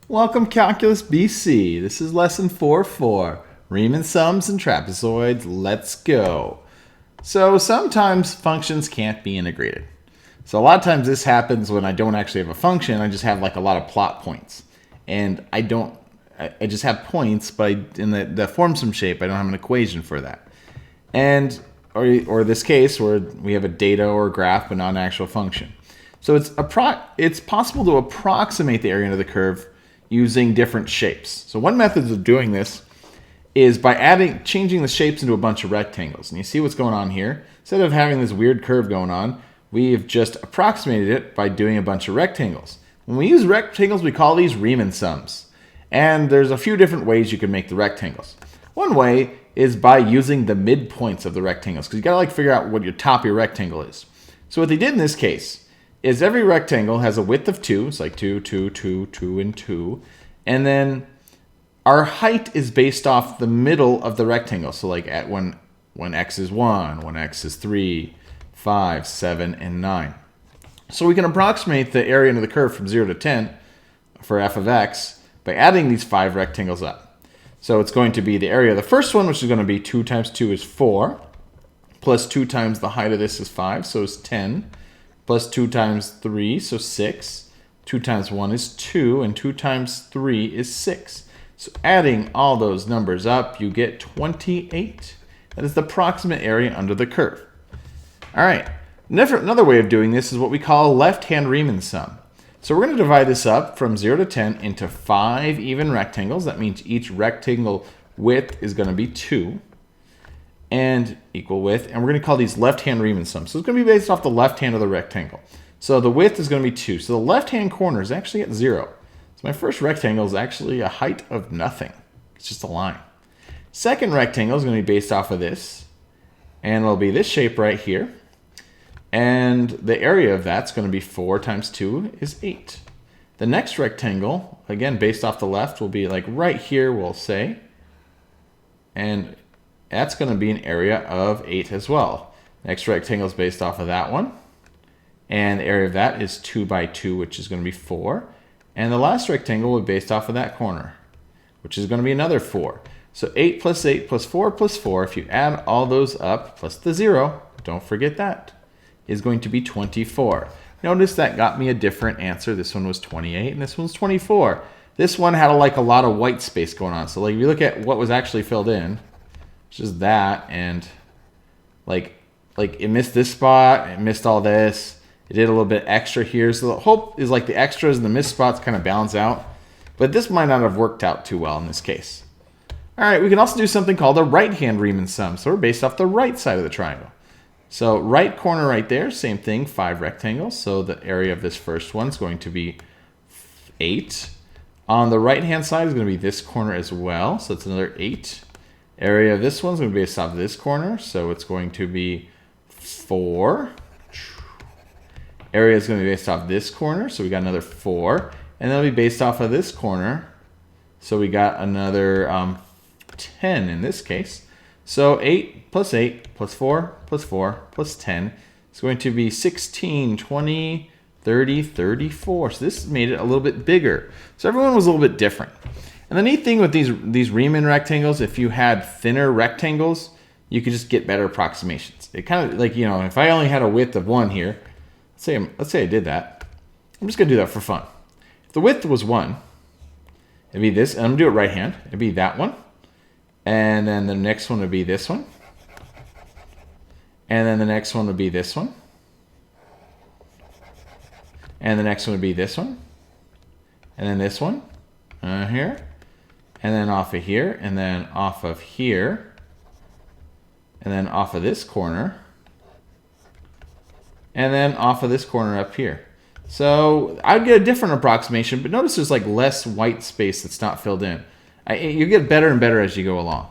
Welcome Calculus BC. This is lesson 4-4. Riemann sums and trapezoids. Let's go. So sometimes functions can't be integrated. So a lot of times this happens when I don't actually have a function. I just have like a lot of plot points. And I just have points, but in the form sum shape, I don't have an equation for that. And or this case where we have a data or a graph, but not an actual function. So it's possible to approximate the area under the curve using different shapes. So one method of doing this is by changing the shapes into a bunch of rectangles. And you see what's going on here? Instead of having this weird curve going on, we've just approximated it by doing a bunch of rectangles. When we use rectangles, we call these Riemann sums. And there's a few different ways you can make the rectangles. One way is by using the midpoints of the rectangles, because you gotta figure out what your top of your rectangle is. So what they did in this case is every rectangle has a width of 2. It's like 2, 2, 2, 2, and 2. And then our height is based off the middle of the rectangle. So like at when x is 1, when x is 3, 5, 7, and 9. So we can approximate the area under the curve from 0 to 10 for f of x by adding these 5 rectangles up. So it's going to be the area of the first one, which is going to be 2 times 2 is 4, plus 2 times the height of this is 5, so it's 10. Plus 2 times 3, so 6. 2 times 1 is 2, and 2 times 3 is 6. So adding all those numbers up, you get 28. That is the approximate area under the curve. All right, another way of doing this is what we call a left-hand Riemann sum. So we're going to divide this up from 0 to 10 into 5 even rectangles. That means each rectangle width is going to be 2. And equal width, and we're going to call these left-hand Riemann sums. So it's going to be based off the left hand of the rectangle. So the width is going to be 2. So the left-hand corner is actually at 0. So my first rectangle is actually a height of nothing. It's just a line. Second rectangle is going to be based off of this, and it'll be this shape right here. And the area of that's going to be 4 times 2 is 8. The next rectangle, again based off the left, will be like right here, we'll say. And that's going to be an area of 8 as well. Next rectangle is based off of that one. And the area of that is 2 by 2, which is going to be 4. And the last rectangle will be based off of that corner, which is going to be another 4. So 8 plus 8 plus 4 plus 4, if you add all those up, plus the 0, don't forget that, is going to be 24. Notice that got me a different answer. This one was 28, and this one's 24. This one had a lot of white space going on. So if you look at what was actually filled in, just that, and like it missed this spot, it missed all this, it did a little bit extra here. So the hope is like the extras and the missed spots kind of balance out, but this might not have worked out too well in this case. All right, we can also do something called a right-hand Riemann sum. So we're based off the right side of the triangle. So right corner right there, same thing, 5 rectangles. So the area of this first one is going to be 8. On the right-hand side is going to be this corner as well. So it's another 8. Area of this one's going to be based off this corner, so it's going to be 4. Area is going to be based off this corner, so we got another 4. And then it'll be based off of this corner, so we got another 10 in this case. So 8 plus 8 plus 4 plus 4 plus 10 is going to be 16, 20, 30, 34. So this made it a little bit bigger. So everyone was a little bit different. And the neat thing with these Riemann rectangles, if you had thinner rectangles, you could just get better approximations. It kind of like, if I only had a width of 1 here, let's say I did that. I'm just going to do that for fun. If the width was 1, it'd be this, and I'm going to do it right hand. It'd be that one. And then the next one would be this one. And then the next one would be this one. And the next one would be this one. And then this one here. And then off of here, and then off of here, and then off of this corner, and then off of this corner up here. So I'd get a different approximation, but notice there's like less white space that's not filled in. You get better and better as you go along.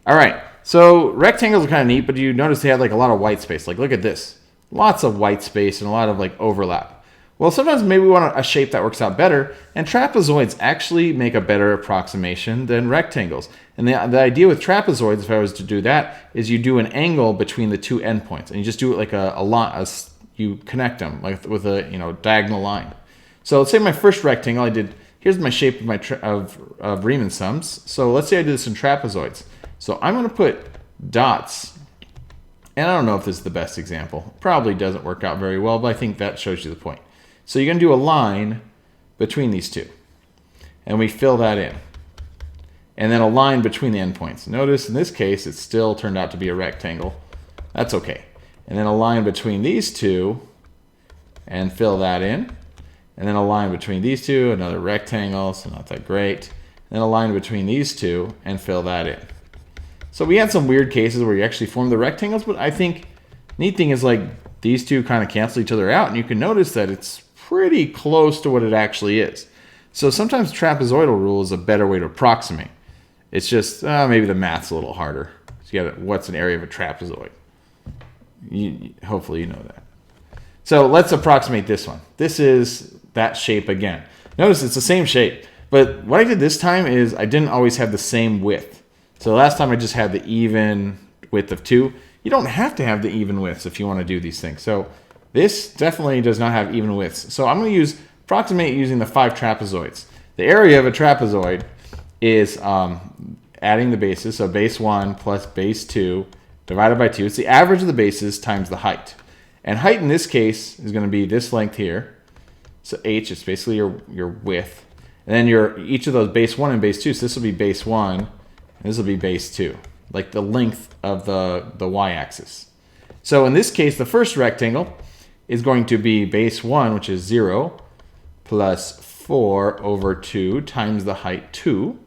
All right, so rectangles are kind of neat, but you notice they have like a lot of white space. Like look at this, lots of white space and a lot of like overlap. Well, sometimes maybe we want a shape that works out better, and trapezoids actually make a better approximation than rectangles. And the idea with trapezoids, if I was to do that, is you do an angle between the 2 endpoints, and you just do it like you connect them like with a diagonal line. So let's say my first rectangle, I did here's my shape of my of Riemann sums. So let's say I do this in trapezoids. So I'm going to put dots, and I don't know if this is the best example. Probably doesn't work out very well, but I think that shows you the point. So you're going to do a line between these two, and we fill that in. And then a line between the endpoints. Notice in this case, it still turned out to be a rectangle. That's okay. And then a line between these two, and fill that in. And then a line between these two, another rectangle, so not that great. And then a line between these two, and fill that in. So we had some weird cases where you actually form the rectangles, but I think neat thing is like these two kind of cancel each other out, and you can notice that it's pretty close to what it actually is. So sometimes trapezoidal rule is a better way to approximate. It's just maybe the math's a little harder. So you got what's an area of a trapezoid? Hopefully you know that. So let's approximate this one. This is that shape again. Notice it's the same shape, but what I did this time is I didn't always have the same width. So last time I just had the even width of 2. You don't have to have the even widths if you want to do these things. So this definitely does not have even widths. So I'm going to approximate using the 5 trapezoids. The area of a trapezoid is adding the bases, so base 1 plus base 2 divided by 2. It's the average of the bases times the height. And height in this case is going to be this length here. So h is basically your width. And then each of those base 1 and base 2, so this will be base 1, and this will be base 2, like the length of the y-axis. So in this case, the first rectangle is going to be base 1, which is 0, plus 4 over 2 times the height 2.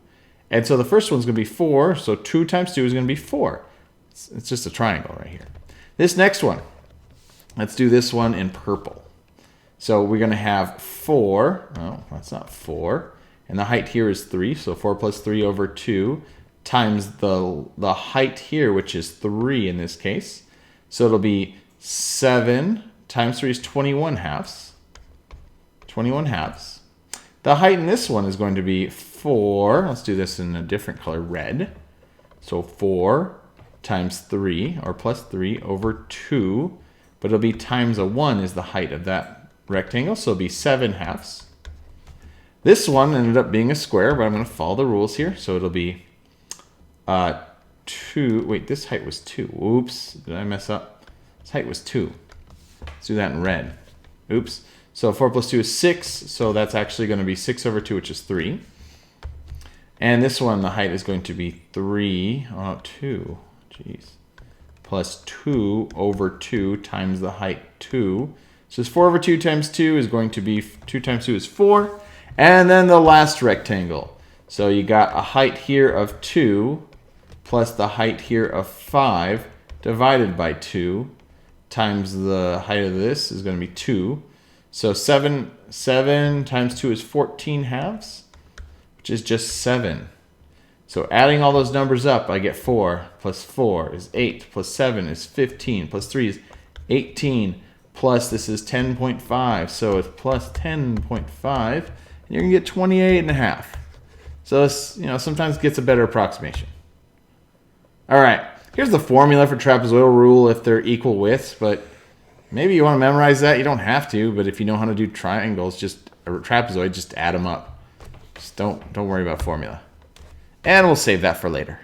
And so the first one's going to be 4, so 2 times 2 is going to be 4. It's just a triangle right here. This next one, let's do this one in purple. So we're going to have 4, oh, that's not 4, and the height here is 3, so 4 plus 3 over 2 times the height here, which is 3 in this case. So it'll be 7 times 3 is 21 halves. 21 halves. The height in this one is going to be 4. Let's do this in a different color, red. So 4 times 3, or plus 3, over 2. But it'll be times a 1 is the height of that rectangle, so it'll be 7 halves. This one ended up being a square, but I'm going to follow the rules here. So it'll be 2. Wait, this height was 2. Oops, did I mess up? This height was 2. Let's do that in red. Oops. So 4 plus 2 is 6, so that's actually going to be 6 over 2, which is 3. And this one, the height is going to be 3, 2, jeez, plus 2 over 2 times the height 2. So it's 4 over 2 times 2 is going to be, 2 times 2 is 4. And then the last rectangle. So you got a height here of 2 plus the height here of 5 divided by 2 times the height of this is going to be 2. So 7 times 2 is 14 halves, which is just 7. So adding all those numbers up, I get 4 plus 4 is 8, plus 7 is 15, plus 3 is 18, plus this is 10.5, so it's plus 10.5, and you're going to get 28 and a half. So this, sometimes gets a better approximation. All right, here's the formula for trapezoidal rule if they're equal widths, but maybe you want to memorize that. You don't have to, but if you know how to do triangles, or trapezoid, just add them up. Just don't worry about formula. And we'll save that for later.